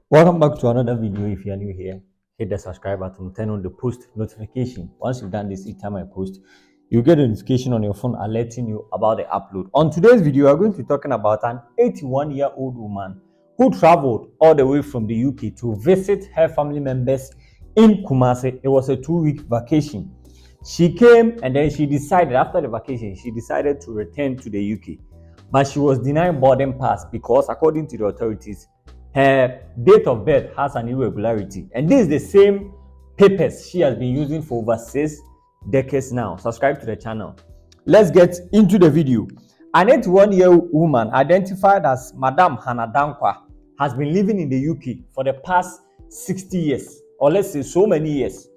Welcome back to another video. If you are new here, hit the subscribe button, turn on the post notification. Once you've done this, each time I post, you get a notification on your phone alerting you about the upload. On today's video, we are going to be talking about an 81-year-old woman who traveled all the way from the UK to visit her family members in Kumasi. It was a 2-week vacation. She came and then she decided, after the vacation, she decided to return to the UK. But she was denied boarding pass because, according to the authorities, her date of birth has an irregularity, and this is the same papers she has been using for over 6 decades now. Subscribe to the channel. Let's get into the video. An 81-year-old woman identified as Madam Hannah Dankwa has been living in the UK for the past 60 years, or let's say so many years.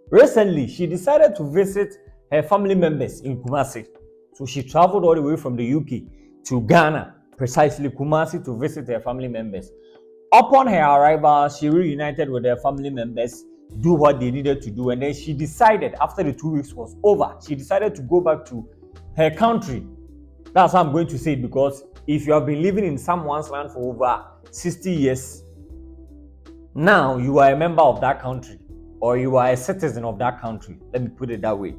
Recently, she decided to visit her family members in Kumasi. So she traveled all the way from the UK to Ghana, precisely Kumasi, to visit her family members. Upon her arrival, she reunited with her family members, do what they needed to do, and then she decided, after the 2 weeks was over, she decided to go back to her country. That's how I'm going to say it, because if you have been living in someone's land for over 60 years, now you are a member of that country, or you are a citizen of that country. Let me put it that way.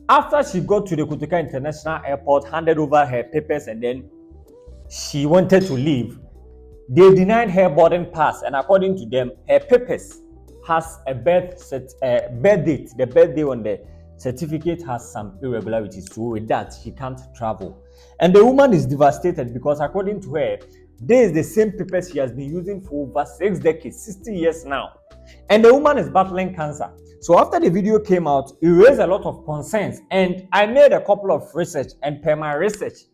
After she got to the Kotoka International Airport, handed over her papers, and then she wanted to leave, they denied her boarding pass, and according to them, her papers has a birth date. The birthday on the certificate has some irregularities, so with that, she can't travel. And the woman is devastated because, according to her, this is the same papers she has been using for over 6 decades, 60 years now. And the woman is battling cancer. So after the video came out, it raised a lot of concerns, and I made a couple of research, and per my research,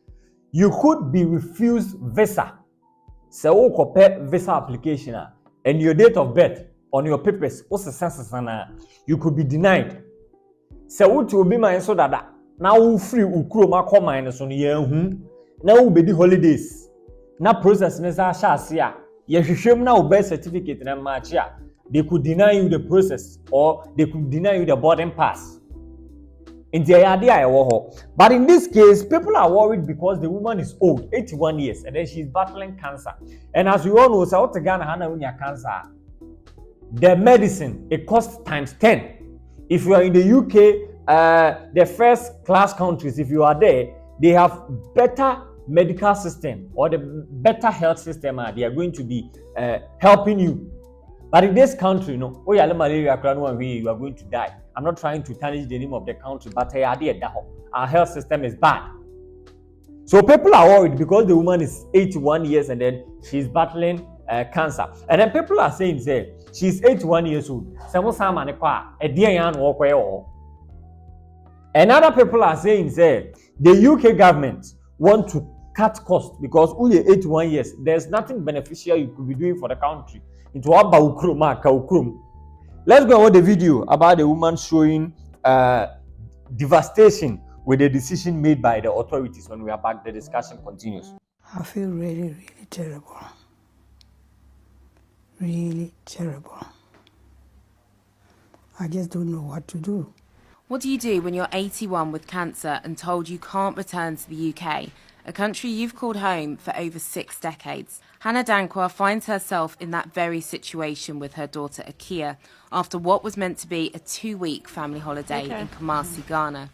you could be refused visa. So compare visa application and your date of birth on your papers, you could be denied. So what will be my so that now free ukroma come minus on now be the holidays. Now process shasia. Yeshim now birth certificate and match. They could deny you the process, or they could deny you the boarding pass. But in this case, people are worried because the woman is old, 81 years, and then she's battling cancer. And as we all know, cancer, the medicine, it costs times 10. If you are in the UK, the first class countries, if you are there, they have better medical system, or the better health system. They are going to be helping you. But in this country, you know, you are going to die. I'm not trying to tarnish the name of the country, but our health system is bad. So people are worried because the woman is 81 years and then she's battling cancer. And then people are saying, she's 81 years old. And other people are saying, the UK government want to cut costs because only 81 years, there's nothing beneficial you could be doing for the country. Let's go on the video about the woman showing devastation with the decision made by the authorities. When we are back, the discussion continues. I feel really, really terrible. Really terrible. I just don't know what to do. What do you do when you're 81 with cancer and told you can't return to the UK, a country you've called home for over 6 decades? Hannah Dankwa finds herself in that very situation with her daughter Akia after what was meant to be a 2-week family holiday in Kumasi, Ghana.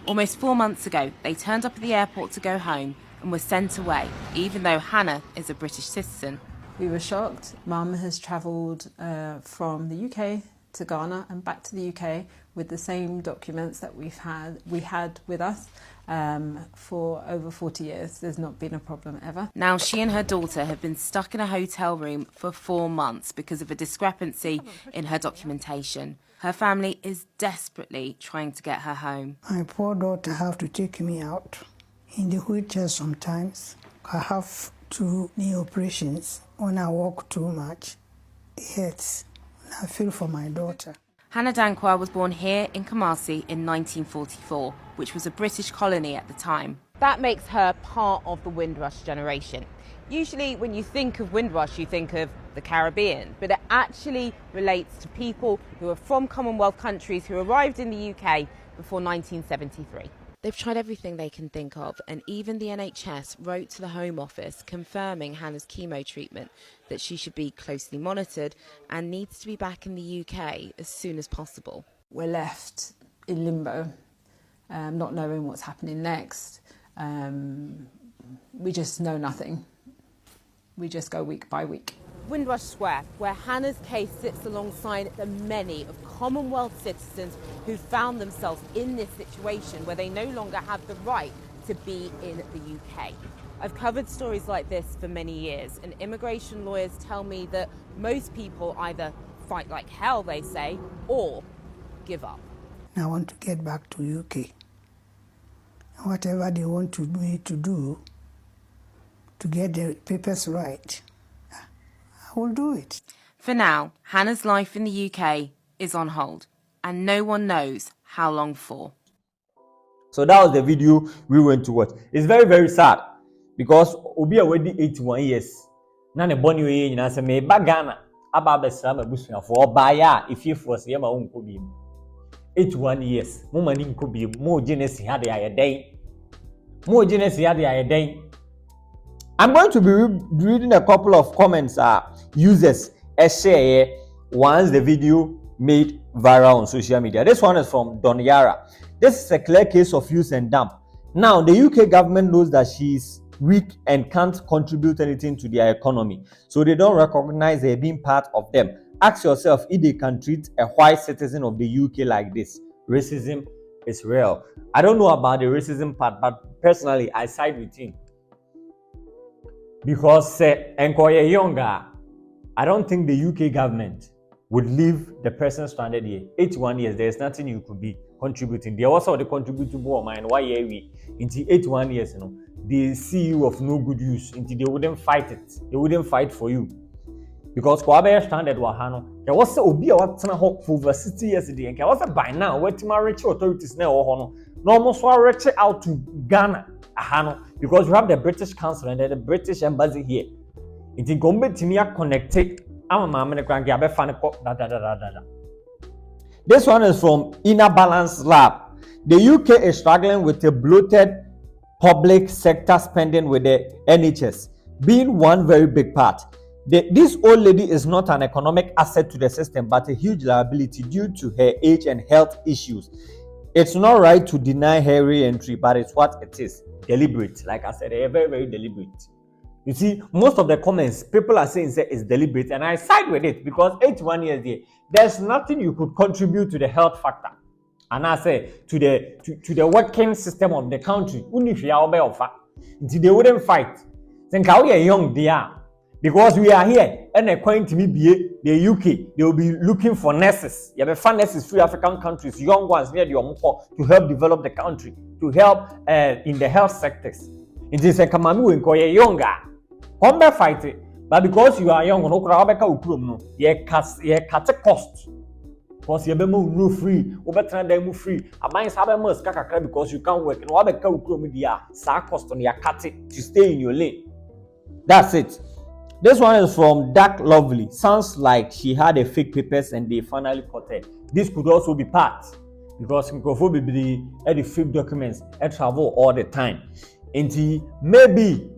Almost 4 months ago, they turned up at the airport to go home and were sent away, even though Hannah is a British citizen. We were shocked. Mum has travelled from the UK to Ghana and back to the UK with the same documents that we had with us for over 40 years. There's not been a problem ever. Now she and her daughter have been stuck in a hotel room for 4 months because of a discrepancy in her documentation. Her family is desperately trying to get her home. My poor daughter have to take me out in the wheelchair sometimes. I have 2 knee operations. When I walk too much, it hurts. I feel for my daughter. Hannah Dankwa was born here in Kumasi in 1944, which was a British colony at the time. That makes her part of the Windrush generation. Usually when you think of Windrush, you think of the Caribbean, but it actually relates to people who are from Commonwealth countries who arrived in the UK before 1973. They've tried everything they can think of, and even the NHS wrote to the Home Office confirming Hannah's chemo treatment, that she should be closely monitored and needs to be back in the UK as soon as possible. We're left in limbo, not knowing what's happening next. We just know nothing. We just go week by week. Windrush Square, where Hannah's case sits alongside the many of Commonwealth citizens who found themselves in this situation where they no longer have the right to be in the UK. I've covered stories like this for many years, and immigration lawyers tell me that most people either fight like hell, they say, or give up. I want to get back to UK. Whatever they want me to do to get the papers right, I will do it. For now, Hannah's life in the UK is on hold, and no one knows how long for. So that was the video we went to watch. It's very, very sad because Obi already 81 years. Na ne boni we nyina se me ba Ghana aba besra ma busuafo obaya ififo se ma wonko bi 81 years. Mo mani nko bi mo genesi hade ayeden. Mo genesi hade ayeden. I'm going to be reading a couple of comments users share once the video made viral on social media. This one is from Don Yara. This is a clear case of use and dump. Now, the UK government knows that she is weak and can't contribute anything to their economy, so they don't recognize her being part of them. Ask yourself if they can treat a white citizen of the UK like this. Racism is real. I don't know about the racism part, but personally, I side with him. Because Nkoye younger, I don't think the UK government would leave the person stranded here. 81 years, there's nothing you could be contributing. There was also the contributable mind. Why are we? Into 81 years, they see you of no good use. Until they wouldn't fight it. They wouldn't fight for you. Because Kwabe stranded Wahano. There was a Obi what for over 60 years ago. There was a by now where rich authorities now or no almost reach out to Ghana. Because we have the British Council and the British Embassy here. It's going to be connected. This one is from Inner Balance Lab. The UK is struggling with a bloated public sector spending with the NHS being one very big part. This old lady is not an economic asset to the system, but a huge liability due to her age and health issues. It's not right to deny her re-entry, but it's what it is. Deliberate. Like I said, they're very, very deliberate. You see, most of the comments, people are saying it's deliberate, and I side with it because 81 years there, there's nothing you could contribute to the health factor. And I say to the working system of the country, they wouldn't fight. Then we are young there. Because we are here, and according to me, the UK, they will be looking for nurses. You have a nurses, free African countries, young ones near the Omoko to help develop the country, to help in the health sectors. It is a Kamamu when you're younger. Come back fight it. But because you are young, you cut the cost. Because you have no free, over them free. A man's have a must because you can't work. And what about cost on your cut it to stay in your lane? That's it. This one is from Dark Lovely. Sounds like she had a fake papers and they finally caught her. This could also be part because the fake documents travel all the time. And maybe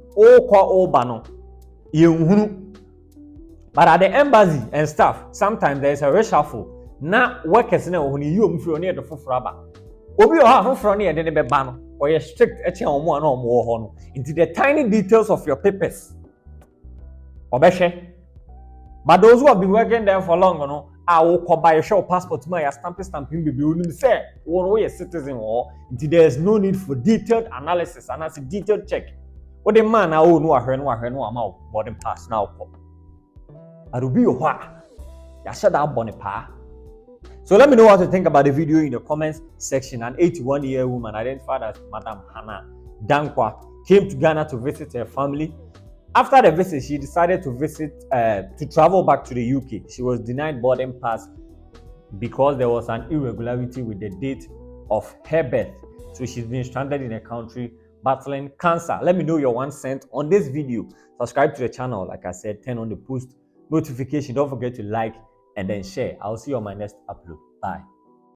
but at the embassy and stuff, sometimes there's a reshuffle. Now workers now when you near the Fufraba. Obi or half from near the Bebano or you're strict into the tiny details of your papers. Obeshe. But those who have been working there for long, I will buy a show passport, my stamping be say, one way a citizen or there's no need for detailed analysis and as a detailed check. What the man I own no amount boarding pass now. I will be your shut out bonipa. So let me know what you think about the video in the comments section. An 81-year woman identified as Madam Hannah Dankwa came to Ghana to visit her family. After the visit, she decided to travel back to the UK. She was denied boarding pass because there was an irregularity with the date of her birth. So she's been stranded in a country battling cancer. Let me know your 1 cent on this video. Subscribe to the channel. Like I said, turn on the post notification. Don't forget to like and then share. I'll see you on my next upload. Bye.